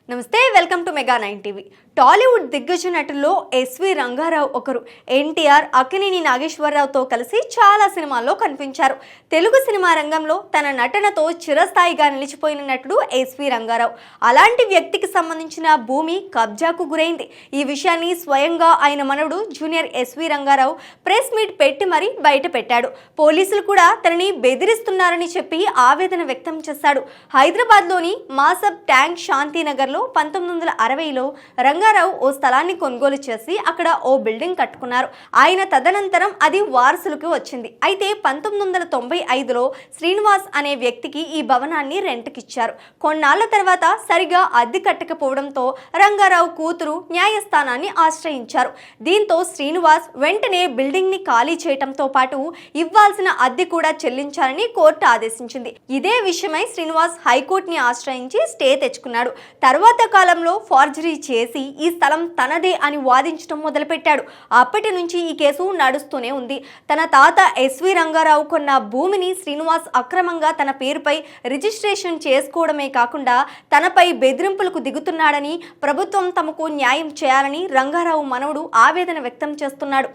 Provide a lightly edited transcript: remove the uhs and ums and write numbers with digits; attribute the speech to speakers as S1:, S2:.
S1: నమస్తే, welcome to mega 9 TV. Tollywood దిగ్గజ నటుల్లో SV Rangarao ఒకరు. ఎన్టీఆర్, అక్కినేని నాగేశ్వరరావుతో కలిసి చాలా సినిమాల్లో కనిపించారు. తెలుగు సినిమా రంగంలో తన నటనతో చిరస్థాయిగా నిలిచిపోయిన నటుడు ఎస్వి రంగారావు. అలాంటి వ్యక్తికి సంబంధించిన భూమి కబ్జాకు గురైంది. ఈ విషయాన్ని స్వయంగా ఆయన మనవడు junior SV Rangarao press meet పెట్టి మరీ బయట పెట్టాడు. పోలీసులు కూడా తనని బెదిరిస్తున్నారని చెప్పి ఆవేదన వ్యక్తం చేశాడు. హైదరాబాద్లోని మాసబ్ ట్యాంక్ శాంతినగర్ 1960లో రంగారావు ఓ స్థలాన్ని కొనుగోలు చేసి అక్కడ ఓ బిల్డింగ్ కట్టుకున్నారు. ఆయన తదనంతరం అది వారసులకు వచ్చింది. అయితే 1995లో శ్రీనివాస్ అనే వ్యక్తికి ఈ భవనాన్ని రెంట్కిచ్చారు. కొన్నాళ్ల తర్వాత సరిగా అద్దె కట్టకపోవడంతో రంగారావు కూతురు న్యాయస్థానాన్ని ఆశ్రయించారు. దీంతో శ్రీనివాస్ వెంటనే బిల్డింగ్ ని ఖాళీ చేయడంతో పాటు ఇవ్వాల్సిన అద్దె కూడా చెల్లించాలని కోర్టు ఆదేశించింది. ఇదే విషయమై శ్రీనివాస్ హైకోర్టుని ఆశ్రయించి స్టే తెచ్చుకున్నాడు. తర్వాత కాలంలో ఫార్జరీ చేసి ఈ స్థలం తనదే అని వాదించడం మొదలుపెట్టాడు. అప్పటి నుంచి ఈ కేసు నడుస్తూనే ఉంది. తన తాత ఎస్వి రంగారావు కొన్న భూమిని శ్రీనివాస్ అక్రమంగా తన పేరుపై రిజిస్ట్రేషన్ చేసుకోవడమే కాకుండా తనపై బెదిరింపులకు దిగుతున్నాడని, ప్రభుత్వం తమకు న్యాయం చేయాలని రంగారావు మనవడు ఆవేదన వ్యక్తం చేస్తున్నాడు.